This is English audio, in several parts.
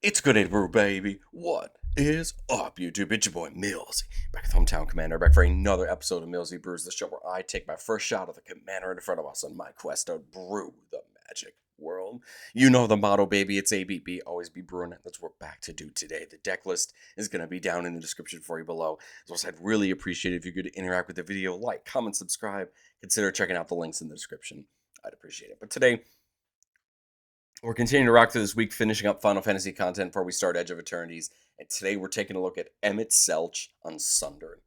It's good to brew, baby. What is up, YouTube? It's your boy Millsy, back with Hometown Commander, back for another episode of Millsy Brews, the show where I take my first shot of the commander in front of us on my quest to brew the magic world. You know the motto, baby. It's ABB, always be brewing it. That's what we're back to do today. The deck list is going to be down in the description for you below. As well as I'd really appreciate it if you could interact with the video, like, comment, subscribe. Consider checking out the links in the description. I'd appreciate it. But today, we're continuing to rock through this week, finishing up Final Fantasy content before we start Edge of Eternities. And today we're taking a look at Emet Selch Unsundered.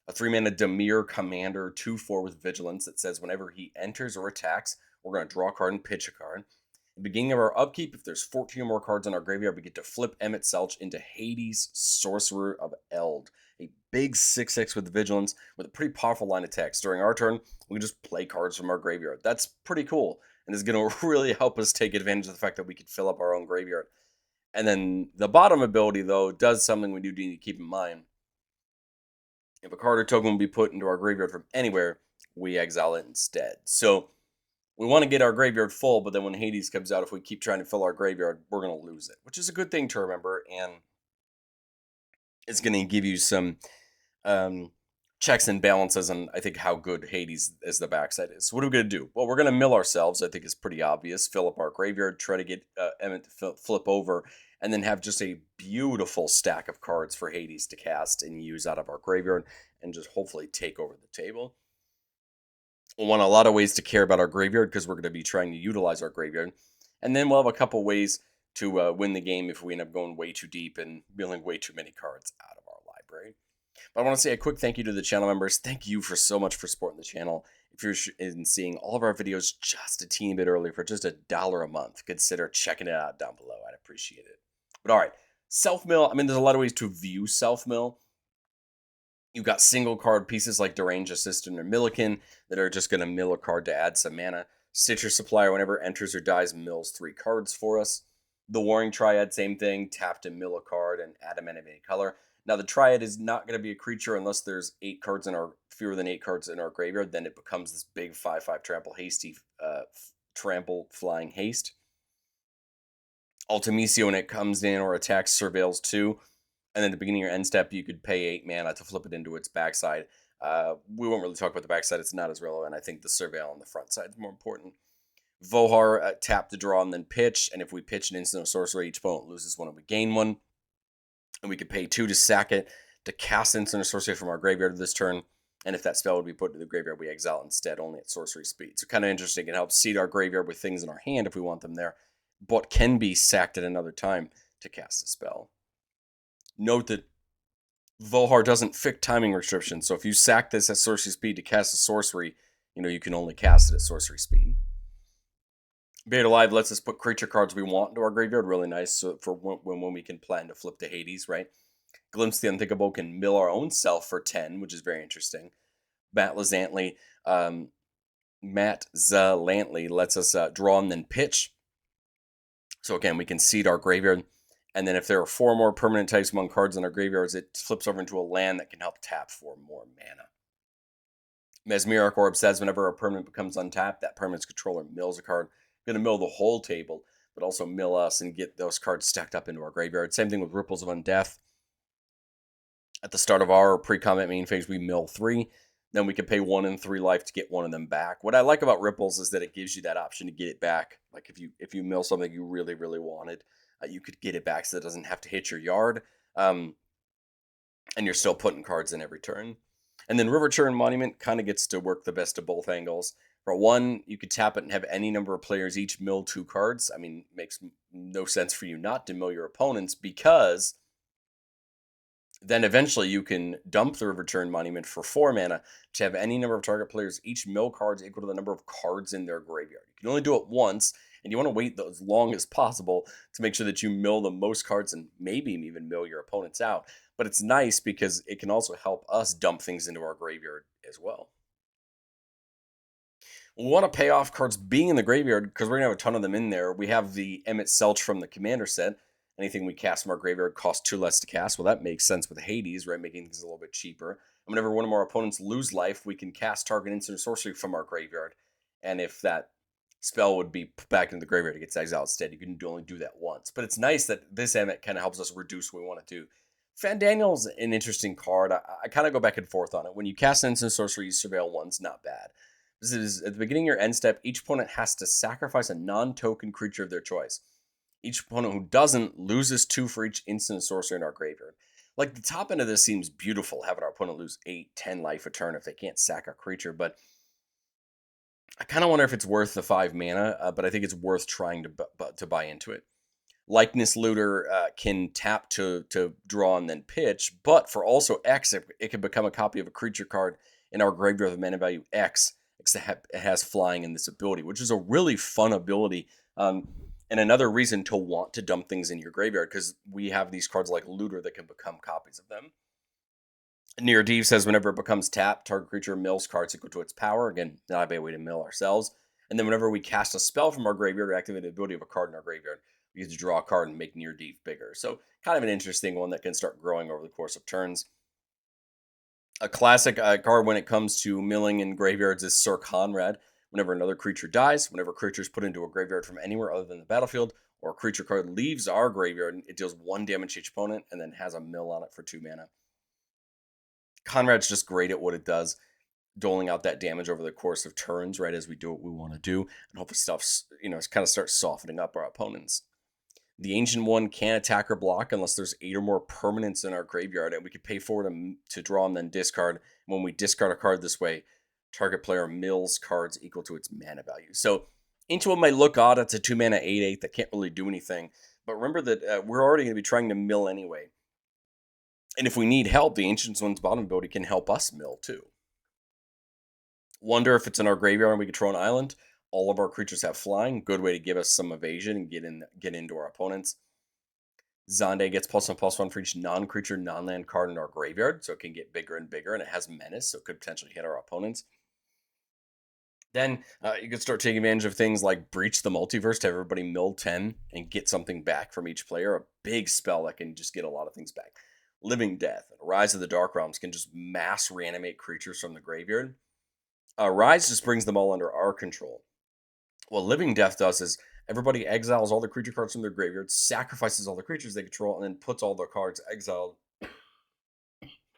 A 3-mana Dimir commander, 2/4 with vigilance that says whenever he enters or attacks, we're going to draw a card and pitch a card. At the beginning of our upkeep, if there's 14 or more cards in our graveyard, we get to flip Emet Selch into Hades, Sorcerer of Eld. A big 6/6 with vigilance with a pretty powerful line of text. During our turn, we can just play cards from our graveyard. That's pretty cool, and is going to really help us take advantage of the fact that we could fill up our own graveyard. And then the bottom ability, though, does something we do need to keep in mind. If a card or token will be put into our graveyard from anywhere, we exile it instead. So we want to get our graveyard full, but then when Hades comes out, if we keep trying to fill our graveyard, we're going to lose it, which is a good thing to remember, and it's going to give you some checks and balances on, I think, how good Hades as the backside is. So what are we going to do? Well, we're going to mill ourselves. I think is pretty obvious. Fill up our graveyard, try to get Emmett to flip over, and then have just a beautiful stack of cards for Hades to cast and use out of our graveyard and just hopefully take over the table. We'll want a lot of ways to care about our graveyard because we're going to be trying to utilize our graveyard. And then we'll have a couple ways to win the game if we end up going way too deep and milling way too many cards out of our library. But I want to say a quick thank you to the channel members. Thank you for so much for supporting the channel. If you're in seeing all of our videos just a teeny bit early for just $1 a month, consider checking it out down below. I'd appreciate it. But all right, self-mill. I mean, there's a lot of ways to view self-mill. You've got single card pieces like Deranged Assistant or Milliken that are just going to mill a card to add some mana. Stitcher Supplier, whenever enters or dies, mills 3 cards for us. The Warring Triad, same thing. Tap to mill a card and add a mana of any color. Now, the Triad is not going to be a creature unless there's fewer than 8 cards in our graveyard. Then it becomes this big 5/5 trample flying haste. Ultimisio, when it comes in or attacks, surveils 2. And then at the beginning of your end step, you could pay 8 mana to flip it into its backside. We won't really talk about the backside. It's not as relevant. I think the surveil on the front side is more important. Vohar, tap to draw and then pitch. And if we pitch an instant or sorcery, each opponent loses 1 and we gain 1. And we could pay 2 to sack it to cast instant or sorcery from our graveyard this turn. And if that spell would be put into the graveyard, we exile it instead, only at sorcery speed. So kind of interesting. It helps seed our graveyard with things in our hand if we want them there, but can be sacked at another time to cast a spell. Note that Vohar doesn't fit timing restrictions, so if you sack this at sorcery speed to cast a sorcery, you can only cast it at sorcery speed. Beta Live lets us put creature cards we want into our graveyard, really nice, so for when we can plan to flip to Hades, right? Glimpse the Unthinkable can mill our own self for 10, which is very interesting. Matt Lazantley lets us draw and then pitch. So again, we can seed our graveyard. And then if there are 4 more permanent types among cards in our graveyards, it flips over into a land that can help tap for more mana. Mesmeric Orb says whenever a permanent becomes untapped, that permanent's controller mills a card. Going to mill the whole table, but also mill us and get those cards stacked up into our graveyard. Same thing with Ripples of Undeath. At the start of our pre-combat main phase, we mill 3. Then we can pay 1 and 3 life to get 1 of them back. What I like about Ripples is that it gives you that option to get it back. Like if you mill something you really, really wanted, you could get it back so it doesn't have to hit your yard. And you're still putting cards in every turn. And then River Churn Monument kind of gets to work the best of both angles. For 1, you could tap it and have any number of players each mill 2 cards. I mean, it makes no sense for you not to mill your opponents, because then eventually you can dump the River Churn Monument for 4 mana to have any number of target players each mill cards equal to the number of cards in their graveyard. You can only do it once, and you want to wait as long as possible to make sure that you mill the most cards and maybe even mill your opponents out. But it's nice because it can also help us dump things into our graveyard as well. We want to pay off cards being in the graveyard because we're going to have a ton of them in there. We have the Emet Selch from the Commander set. Anything we cast from our graveyard costs 2 less to cast. Well, that makes sense with Hades, right? Making things a little bit cheaper. And whenever one of our opponents lose life, we can cast target instant or sorcery from our graveyard. And if that spell would be put back into the graveyard. It gets exiled instead. You can only do that once. But it's nice that this Emmet kind of helps us reduce what we want to do. Fandaniel's an interesting card. I kind of go back and forth on it. When you cast an instant sorcery, you surveil one's not bad. This is at the beginning of your end step, each opponent has to sacrifice a non-token creature of their choice. Each opponent who doesn't loses 2 for each instant sorcery in our graveyard. Like, the top end of this seems beautiful, having our opponent lose 8, 10 life a turn if they can't sack a creature, but I kind of wonder if it's worth the 5 mana, but I think it's worth trying to buy into it. Likeness Looter can tap to draw and then pitch, but for also X, it can become a copy of a creature card in our graveyard with mana value X. It has flying in this ability, which is a really fun ability. And another reason to want to dump things in your graveyard, because we have these cards like Looter that can become copies of them. Near Deep says whenever it becomes tapped, target creature mills cards equal to its power. Again, not a bad way to mill ourselves. And then whenever we cast a spell from our graveyard or activate the ability of a card in our graveyard, we get to draw a card and make Near Deep bigger. So kind of an interesting one that can start growing over the course of turns. A classic card when it comes to milling in graveyards is Sir Conrad. Whenever another creature dies, whenever a creature is put into a graveyard from anywhere other than the battlefield, or a creature card leaves our graveyard, it deals 1 damage to each opponent and then has a mill on it for 2 mana. Conrad's just great at what it does, doling out that damage over the course of turns, right, as we do what we want to do, and hopefully stuff's, kind of starts softening up our opponents. The Ancient One can't attack or block unless there's 8 or more permanents in our graveyard, and we could pay for it to draw and then discard. When we discard a card this way, target player mills cards equal to its mana value. So, Into It might look odd. It's a 2 mana 8/8 that can't really do anything, but remember that we're already going to be trying to mill anyway. And if we need help, the Ancient One's bottom ability can help us mill too. Wonder if it's in our graveyard and we control an island. All of our creatures have flying. Good way to give us some evasion and get into our opponents. Zonde gets +1/+1 for each non-creature, non-land card in our graveyard, so it can get bigger and bigger, and it has menace, so it could potentially hit our opponents. Then you could start taking advantage of things like Breach the Multiverse to have everybody mill 10 and get something back from each player. A big spell that can just get a lot of things back. Living Death and Rise of the Dark Realms can just mass reanimate creatures from the graveyard. Rise just brings them all under our control. What Living Death does is everybody exiles all the creature cards from their graveyard, sacrifices all the creatures they control, and then puts all their cards exiled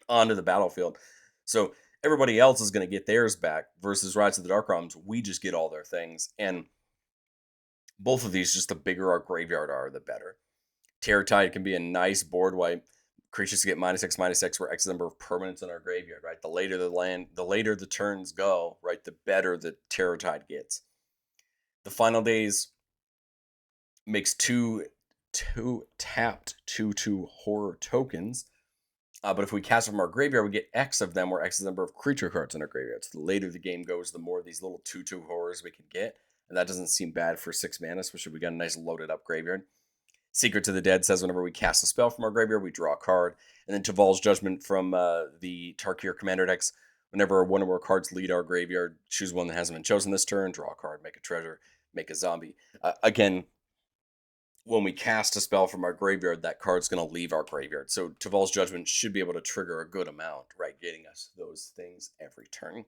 onto the battlefield. So everybody else is going to get theirs back versus Rise of the Dark Realms. We just get all their things. And both of these, just the bigger our graveyard are, the better. Terror Tide can be a nice board wipe. Creatures get -X/-X for X number of permanents in our graveyard, right? The later the turns go, right, the better the Terror Tide gets. The Final Days makes two tapped 2/2 horror tokens. But if we cast from our graveyard, we get X of them, where X is the number of creature cards in our graveyard. So the later the game goes, the more of these little 2/2 horrors we can get. And that doesn't seem bad for 6 mana, especially if we got a nice loaded up graveyard. Secret to the Dead says whenever we cast a spell from our graveyard, we draw a card. And then Taval's Judgment from the Tarkir Commander decks. Whenever one of our cards lead our graveyard, choose one that hasn't been chosen this turn, draw a card, make a treasure, make a zombie. Again, when we cast a spell from our graveyard, that card's going to leave our graveyard. So Taval's Judgment should be able to trigger a good amount, right? Getting us those things every turn.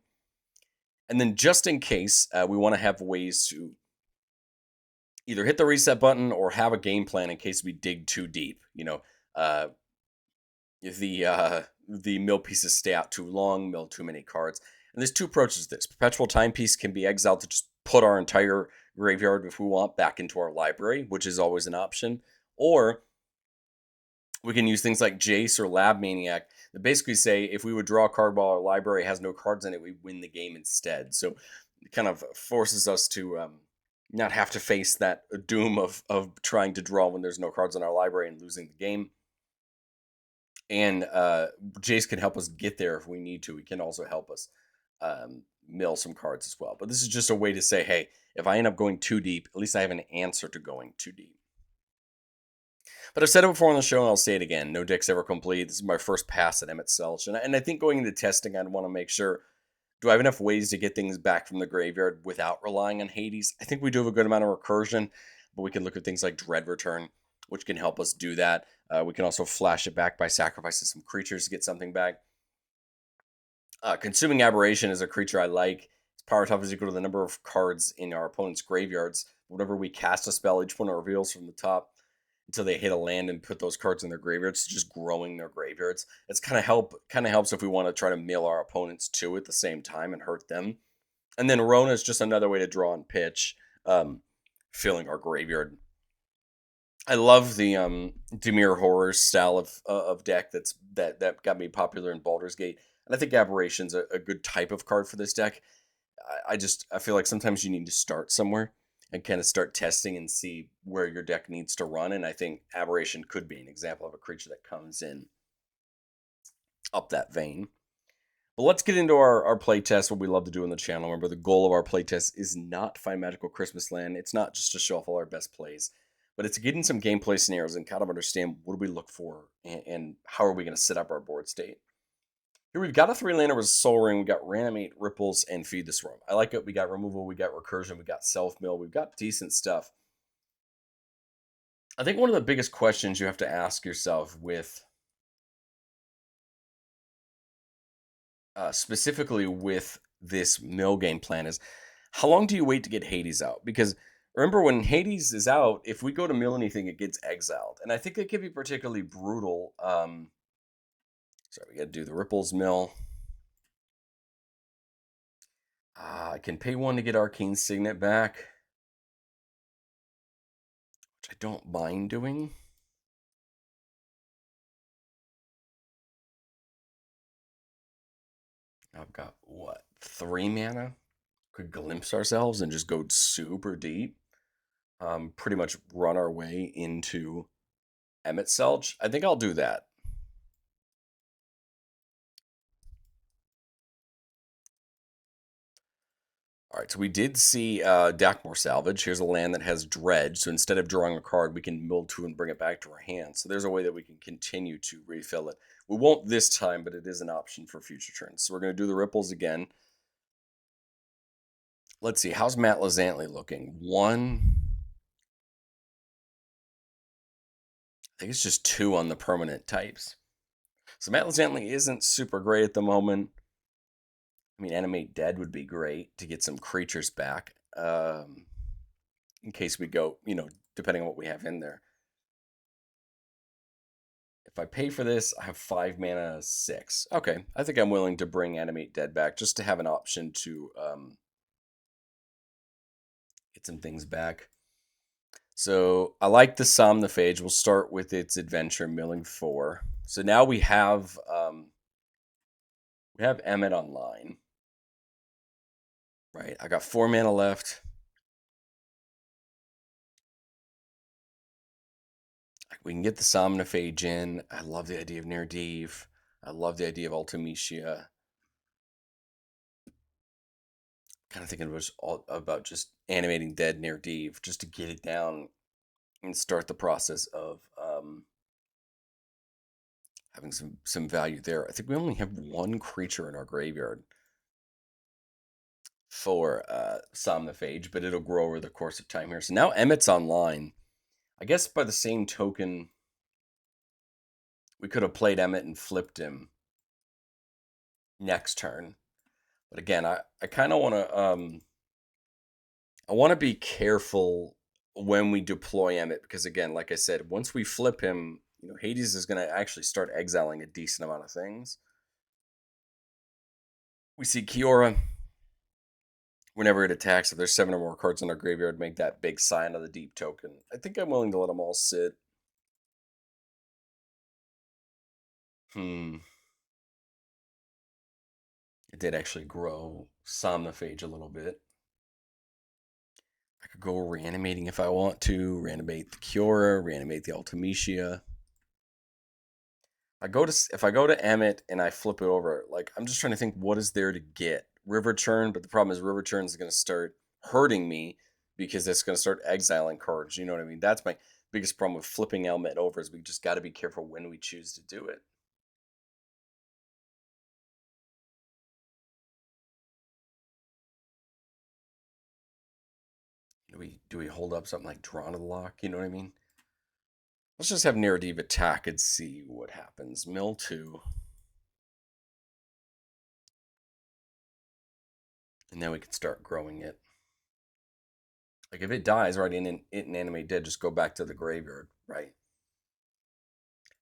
And then just in case, we want to have ways to either hit the reset button or have a game plan in case we dig too deep. If the mill pieces stay out too long, mill too many cards. And there's 2 approaches to this. Perpetual Timepiece can be exiled to just put our entire graveyard, if we want, back into our library, which is always an option. Or we can use things like Jace or Lab Maniac that basically say if we would draw a card while our library has no cards in it, we win the game instead. So it kind of forces us to not have to face that doom of trying to draw when there's no cards in our library and losing the game. And Jace can help us get there if we need to. He can also help us mill some cards as well. But this is just a way to say, hey, if I end up going too deep, at least I have an answer to going too deep. But I've said it before on the show, and I'll say it again. No deck's ever complete. This is my first pass at Emet Selch. And I think going into testing, I'd want to make sure, do I have enough ways to get things back from the graveyard without relying on Hades? I think we do have a good amount of recursion, but we can look at things like Dread Return, which can help us do that. We can also flash it back by sacrificing some creatures to get something back. Consuming Aberration is a creature I like. Power top is equal to the number of cards in our opponent's graveyards. Whenever we cast a spell, each opponent reveals from the top until they hit a land and put those cards in their graveyards, so just growing their graveyards. It's kind of helps if we want to try to mill our opponents too at the same time and hurt them. And then Rona is just another way to draw and pitch, filling our graveyard. I love the Dimir Horror style of deck that got me popular in Baldur's Gate, and I think Aberration's a good type of card for this deck. I feel like sometimes you need to start somewhere and kind of start testing and see where your deck needs to run, and I think Aberration could be an example of a creature that comes in up that vein. But let's get into our playtest, what we love to do on the channel. Remember, the goal of our playtest is not to find Magical Christmas Land. It's not just to show off all our best plays, but it's to get in some gameplay scenarios and kind of understand what do we look for and how are we going to set up our board state. Here we've got a 3-laner with Soul Ring. We got Reanimate, Ripples, and Feed the Swarm. I like it. We got Removal, we got Recursion, we got Self-Mill. We've got decent stuff. I think one of the biggest questions you have to ask yourself with specifically with this mill game plan is how long do you wait to get Hades out? Because remember, when Hades is out, if we go to mill anything, it gets exiled. And I think it can be particularly brutal. Sorry, we got to do the Ripples mill. I can pay 1 to get Arcane Signet back, which I don't mind doing. I've got, what, 3 mana? Could glimpse ourselves and just go super deep. Pretty much run our way into Emet Selch. I think I'll do that. All right, so we did see Dakmor Salvage. Here's a land that has Dredge, so instead of drawing a card, we can mill 2 and bring it back to our hand. So there's a way that we can continue to refill it. We won't this time, but it is an option for future turns. So we're going to do the Ripples again. Let's see, how's Matt Lazantley looking? 1. I think it's just 2 on the permanent types. So Matt Lazantley isn't super great at the moment. I mean, Animate Dead would be great to get some creatures back. In case we go, depending on what we have in there. If I pay for this, I have 5 mana, 6. Okay, I think I'm willing to bring Animate Dead back just to have an option to get some things back. So I like the Somnophage. We'll start with its adventure, milling 4. So now we have Emmet online. Right, I got 4 mana left. We can get the Somnophage in. I love the idea of Nerdiv. I love the idea of Ultimecia. Kind of thinking about just animating dead Nerdiv just to get it down and start the process of having some value there. I think we only have 1 creature in our graveyard for Somnophage, but it'll grow over the course of time here. So now Emmet's online. I guess by the same token, we could have played Emmet and flipped him next turn. But again, I kind of want to be careful when we deploy Emmet, because again, like I said, once we flip him, Hades is going to actually start exiling a decent amount of things. We see Kiora. Whenever it attacks, if there's 7 or more cards in our graveyard, make that big Sign of the Deep token. I think I'm willing to let them all sit. It did actually grow Somnophage a little bit. I could go reanimating if I want to. Reanimate the Kiora, reanimate the Ultimecia. If I go to Emmet and I flip it over, like, I'm just trying to think what is there to get. River Churn, but the problem is River Churn is going to start hurting me because it's going to start exiling cards. You know what I mean? That's my biggest problem with flipping Emmet over, is we just got to be careful when we choose to do it. Do we hold up something like Drawn to the Lock? You know what I mean? Let's just have Narrative attack and see what happens. Mill 2. And then we can start growing it. Like if it dies right in it inanimate dead, just go back to the graveyard, right?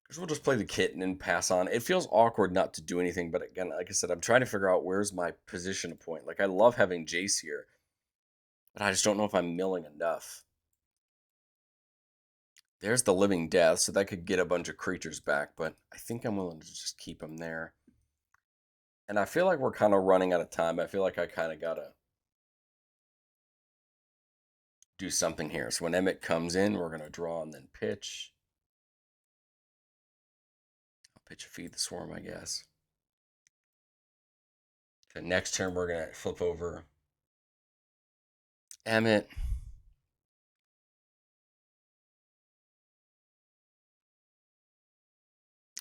Because we'll just play the kitten and pass on. It feels awkward not to do anything, but again, like I said, I'm trying to figure out where's my position point. Like I love having Jace here, but I just don't know if I'm milling enough. There's the Living Death, so that could get a bunch of creatures back, but I think I'm willing to just keep them there. And I feel like we're kind of running out of time. I feel like I kind of gotta do something here. So when Emmett comes in, we're gonna draw and then pitch. I'll pitch a Feed the Swarm, I guess. Okay, next turn we're gonna flip over Emmett.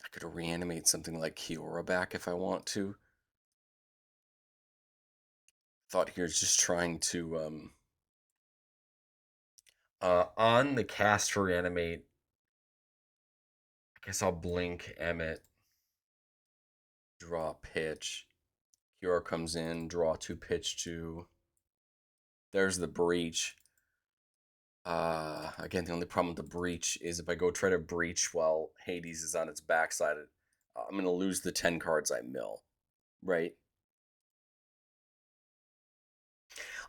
I could reanimate something like Kiora back if I want to. Thought here's just trying to on the cast for reanimate. I guess I'll blink Emmett, draw pitch. Kiora comes in, draw 2 pitch 2. There's the breach. Again, the only problem with the breach is if I go try to breach while Hades is on its backside, I'm gonna lose the 10 cards I mill, right?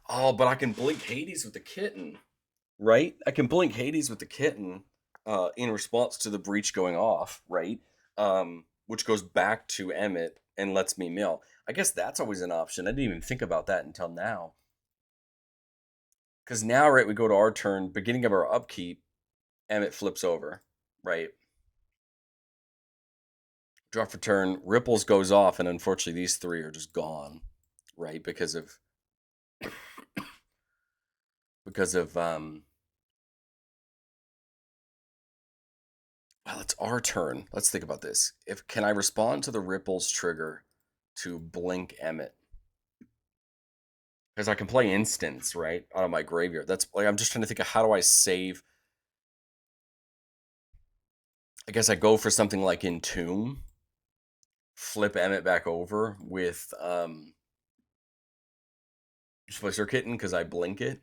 Oh, but I can blink Hades with the kitten, right? I can blink Hades with the kitten, in response to the breach going off, right? Which goes back to Emmett and lets me mill. I guess that's always an option. I didn't even think about that until now. Because now, right, we go to our turn, beginning of our upkeep, Emmett flips over, right? Draw for turn, Ripples goes off, and unfortunately these 3 are just gone, right? Because of well, it's our turn. Let's think about this. If can I respond to the Ripples trigger to blink Emmett? Because I can play instants, right? Out of my graveyard. That's like I'm just trying to think of how do I save. I guess I go for something like Entomb, flip Emmett back over with Splicer Kitten because I blink it.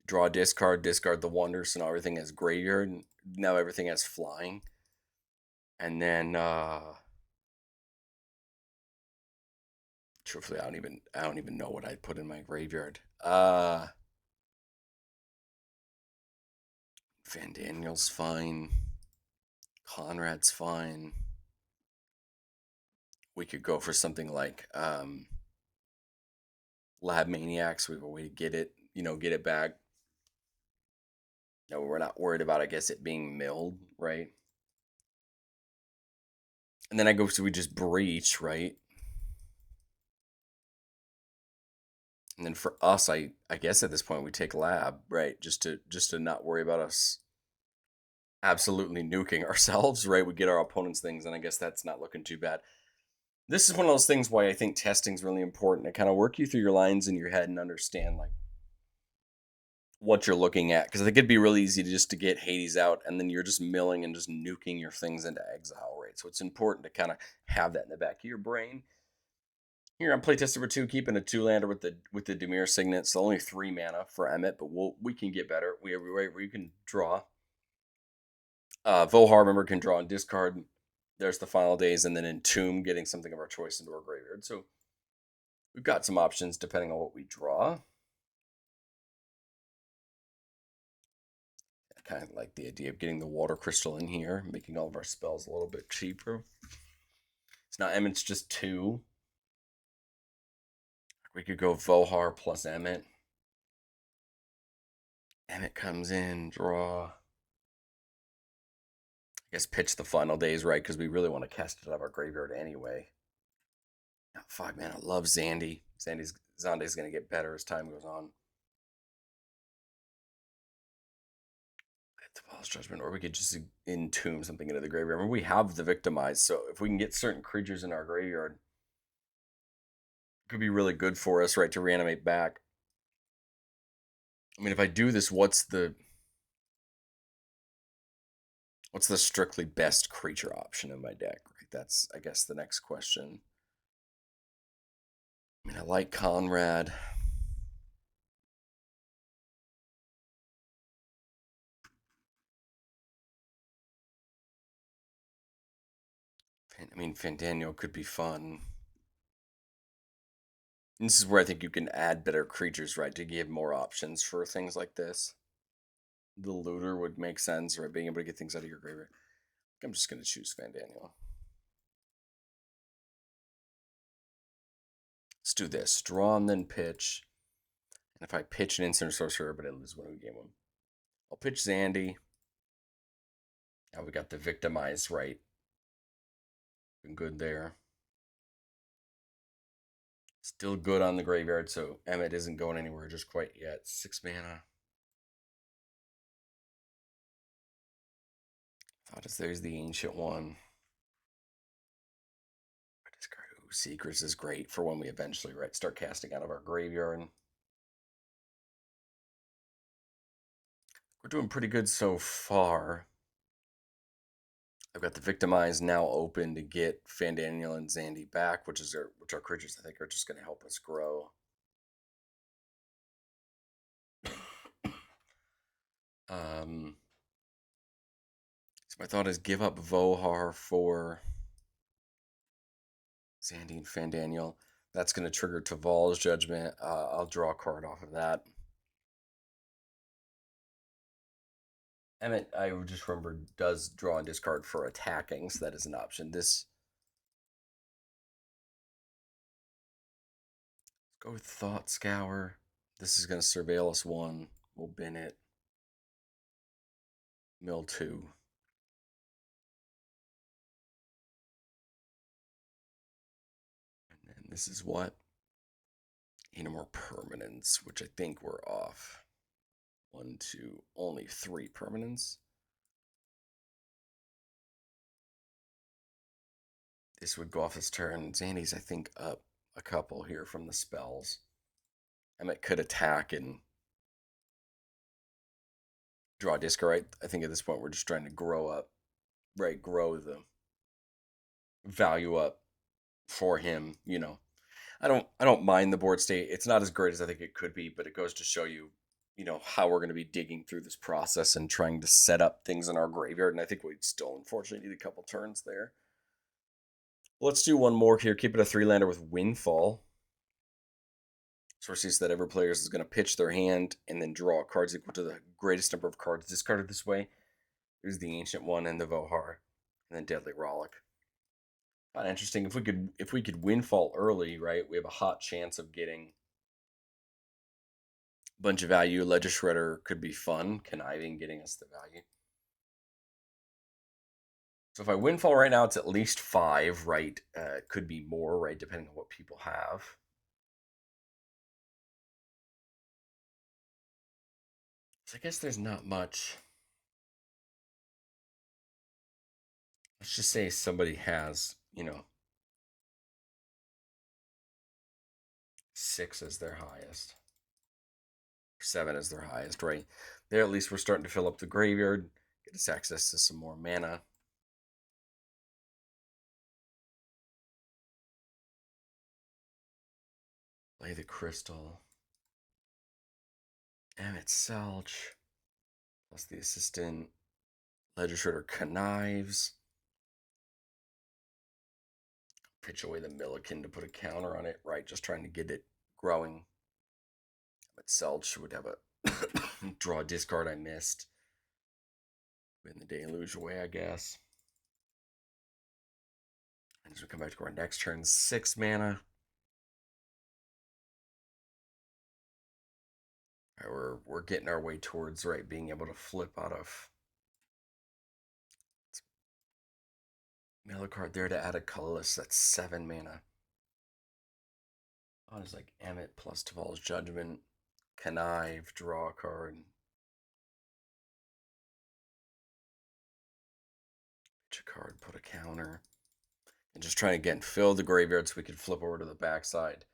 Draw a discard, discard the wonder, so now everything has graveyard. Now everything has flying. And then truthfully, I don't even know what I'd put in my graveyard. Van Daniel's fine. Conrad's fine. We could go for something like Lab Maniacs. We have a way to get it, get it back. No, we're not worried about, I guess, it being milled, right? And then I go, so we just breach, right? And then for us, I guess at this point we take Lab, right? Just to not worry about us absolutely nuking ourselves, right? We get our opponent's things, and I guess that's not looking too bad. This is one of those things why I think testing is really important to kind of work you through your lines in your head and understand like what you're looking at, because I think it'd be really easy to get Hades out and then you're just milling and just nuking your things into exile, right? So it's important to kind of have that in the back of your brain. Here on playtest number 2, keeping a 2-lander with the Dimir Signet. So only 3 mana for Emmett, but we can get better. We can draw. Vohar, remember, can draw and discard. There's the Final Days, and then Entomb, getting something of our choice into our graveyard. So we've got some options depending on what we draw. I kind of like the idea of getting the Water Crystal in here, making all of our spells a little bit cheaper. So now Emmett's just 2. We could go Vohar plus Emmett. Emmett comes in, draw. I guess pitch the Final Days, right? Because we really want to cast it out of our graveyard anyway. Now, 5 mana. Love Zandy. Zandy's going to get better as time goes on. The False Judgment, or we could just entomb something into the graveyard. I mean, we have the Victimized, so if we can get certain creatures in our graveyard, it could be really good for us, right, to reanimate back. I mean, if I do this, what's the strictly best creature option in my deck? Right? That's, I guess, the next question. I mean, I like Conrad. I mean, Fandaniel could be fun. And this is where I think you can add better creatures, right, to give more options for things like this. The looter would make sense, right? Being able to get things out of your graveyard. I'm just going to choose Fandaniel. Let's do this. Draw and then pitch. And if I pitch an instant sorcerer, but I lose one of game one, I'll pitch Zandy. Now we got the Victimize, right? Been good there. Still good on the graveyard, so Emmet isn't going anywhere just quite yet. 6 mana. Thought there's the Ancient One. Discard. Ooh, Secrets is great for when we eventually start casting out of our graveyard. We're doing pretty good so far. I've got the Victimize now open to get Fandaniel and Zandy back, which are creatures I think are just going to help us grow. So my thought is give up Vohar for Zandy and Fandaniel. That's going to trigger Taval's Judgment. I'll draw a card off of that. Emmet, I just remember, does draw and discard for attacking, so that is an option. Let's go with Thought Scour. This is going to surveil us 1. We'll bin it. Mill 2. And then this is what? More permanents, which I think we're off. 1, 2, only 3 permanents. This would go off his turn. Zandy's, I think, up a couple here from the spells. Emmet could attack and draw a discard, right? I think at this point we're just trying to grow up, right? Grow the value up for him, I don't mind the board state. It's not as great as I think it could be, but it goes to show you, how we're going to be digging through this process and trying to set up things in our graveyard. And I think we still unfortunately need a couple turns there. Let's do one more here. Keep it a 3-lander with Windfall. Source says that every player is going to pitch their hand and then draw cards equal to the greatest number of cards discarded this way. Here's the Ancient One and the Vohar, and then Deadly Rollick. Kind of interesting. If we could Windfall early, right? We have a hot chance of getting a bunch of value. Ledger Shredder could be fun, conniving, getting us the value. So if I Windfall right now, it's at least 5, right? It could be more, right? Depending on what people have. So I guess there's not much. Let's just say somebody has, 6 as their highest. 7 as their highest, right? There at least we're starting to fill up the graveyard, get us access to some more mana. Play the Crystal. Emet Selch. Plus the assistant. Ledger Shredder connives. Pitch away the Milliken to put a counter on it, right? Just trying to get it growing. Emet Selch would have a draw discard I missed. Win the deluge away, I guess. And as we come back to our next turn, 6 mana. Right, we're getting our way towards being able to flip out of mill a card there to add a colorless. That's 7 mana. Oh, it's like Emmet plus Taval's Judgment, connive, draw a card, pitch a card, put a counter, and just trying to again fill the graveyard so we could flip over to the backside.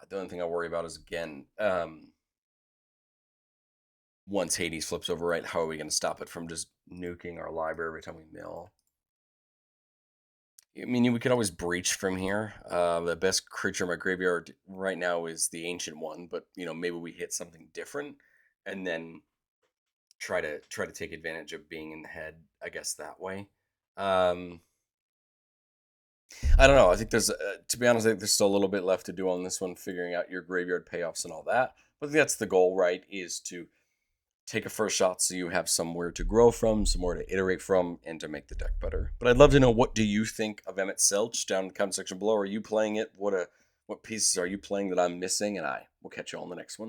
The only thing I worry about is again, once Hades flips over, right? How are we going to stop it from just nuking our library every time we mill? I mean, we could always breach from here. The best creature in my graveyard right now is the ancient one, but maybe we hit something different, and then try to take advantage of being in the head. I guess that way. Um, I don't know. I think to be honest, I think there's still a little bit left to do on this one, figuring out your graveyard payoffs and all that. But I think that's the goal, right? Is to take a first shot so you have somewhere to grow from, somewhere to iterate from, and to make the deck better. But I'd love to know, what do you think of Emet Selch down in the comment section below? Are you playing it? What pieces are you playing that I'm missing? And I will catch you all in the next one.